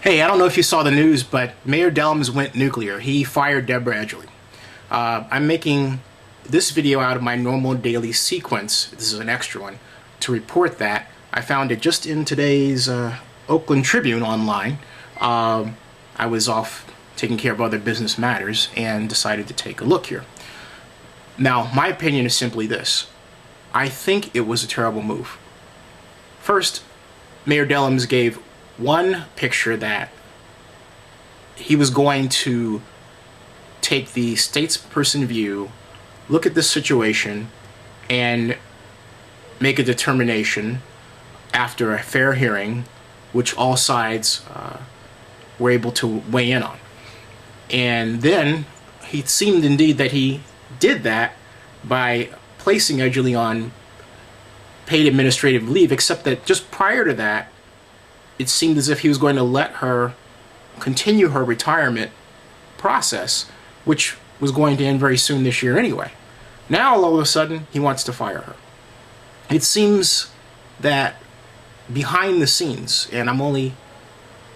Hey, I don't know if you saw the news, but Mayor Dellums went nuclear. He fired Deborah Edgerly. I'm making this video out of my normal daily sequence. This is an extra one to report that. I found it just in today's Oakland Tribune online. I was off taking care of other business matters and decided to take a look here. Now, my opinion is simply this. I think it was a terrible move. First, Mayor Dellums gave one picture that he was going to take the statesperson view, look at this situation, and make a determination after a fair hearing, which all sides were able to weigh in on. And then he seemed indeed that he did that by placing Edgerly on paid administrative leave, except that just prior to that, it seemed as if he was going to let her continue her retirement process, which was going to end very soon this year anyway. Now, all of a sudden, he wants to fire her. It seems that behind the scenes, and I'm only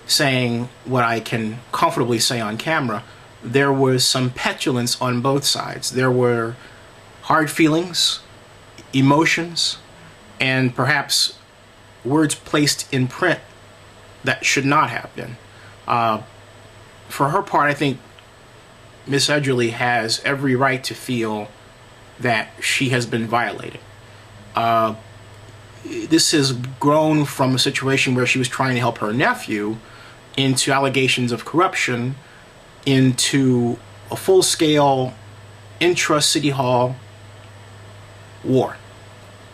saying what I can comfortably say on camera, there was some petulance on both sides. There were hard feelings, emotions, and perhaps words placed in print that should not have been. For her part, I think Miss Edgerly has every right to feel that she has been violated. This has grown from a situation where she was trying to help her nephew into allegations of corruption, into a full-scale intra-city hall war.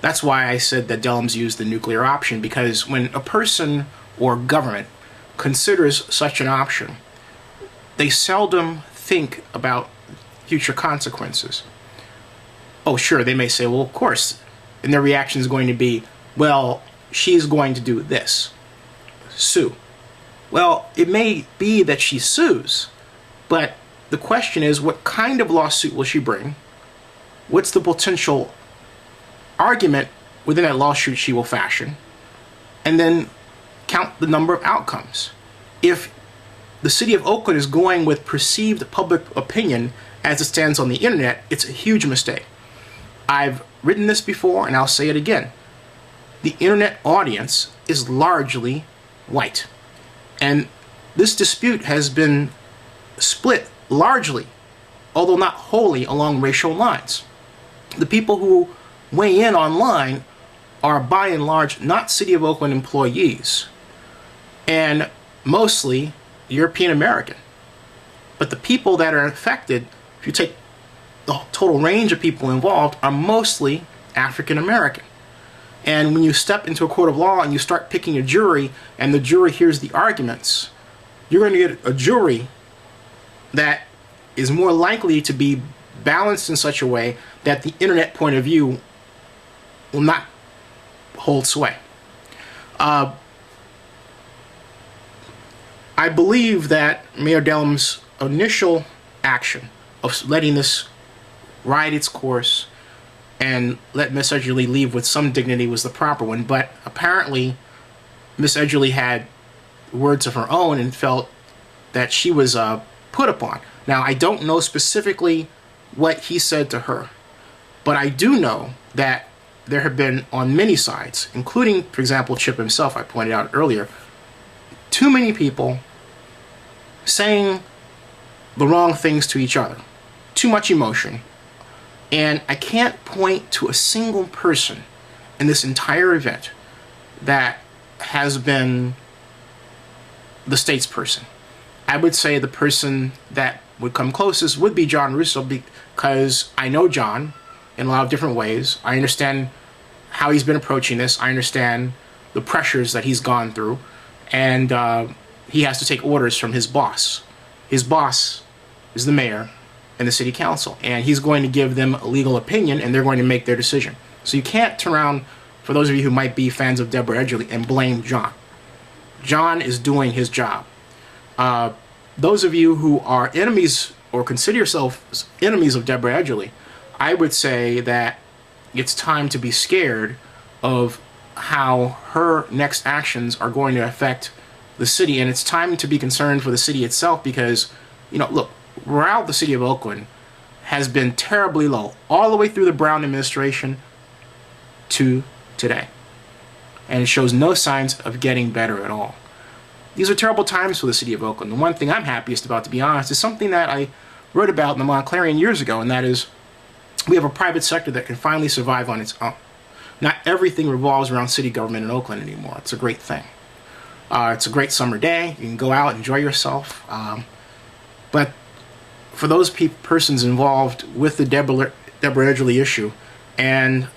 That's why I said that Dellums used the nuclear option, because when a person or government considers such an option, they seldom think about future consequences. Oh, sure, they may say, well, of course, and their reaction is going to be, well, she's going to do this, sue. Well, it may be that she sues, but the question is, what kind of lawsuit will she bring? What's the potential argument within that lawsuit she will fashion? And then count the number of outcomes. If the city of Oakland is going with perceived public opinion as it stands on the internet, it's a huge mistake. I've written this before and I'll say it again. The internet audience is largely white. And this dispute has been split largely, although not wholly, along racial lines. The people who weigh in online are by and large not City of Oakland employees, and mostly European American. But the people that are affected, if you take the total range of people involved, are mostly African American. And when you step into a court of law and you start picking a jury, and the jury hears the arguments, you're going to get a jury that is more likely to be balanced in such a way that the internet point of view will not hold sway. I believe that Mayor Dellums' initial action of letting this ride its course and let Miss Edgerly leave with some dignity was the proper one, but apparently Miss Edgerly had words of her own and felt that she was put upon. Now, I don't know specifically what he said to her, but I do know that there have been, on many sides, including, for example, Chip himself, I pointed out earlier, too many people saying the wrong things to each other. Too much emotion. And I can't point to a single person in this entire event that has been the statesperson. I would say the person that would come closest would be John Russo, because I know John in a lot of different ways. I understand how he's been approaching this. I understand the pressures that he's gone through. And he has to take orders from his boss. His boss is the mayor and the city council. And he's going to give them a legal opinion, and they're going to make their decision. So you can't turn around, for those of you who might be fans of Deborah Edgerly, and blame John. John is doing his job. Those of you who are enemies or consider yourselves enemies of Deborah Edgerly, I would say that it's time to be scared of how her next actions are going to affect the city, and it's time to be concerned for the city itself because, you know, look, morale of the city of Oakland has been terribly low all the way through the Brown administration to today. And it shows no signs of getting better at all. These are terrible times for the city of Oakland. The one thing I'm happiest about, to be honest, is something that I wrote about in the Montclarian years ago, and that is we have a private sector that can finally survive on its own. Not everything revolves around city government in Oakland anymore. It's a great thing. It's a great summer day. You can go out and enjoy yourself. But for those persons involved with the Deborah Edgerly issue, and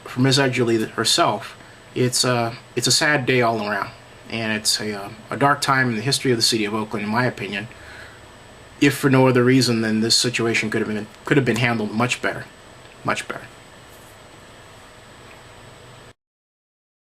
for Ms. Edgerly herself, it's a sad day all around. And it's a dark time in the history of the city of Oakland, in my opinion, if for no other reason than this situation could have been handled much better. Much better.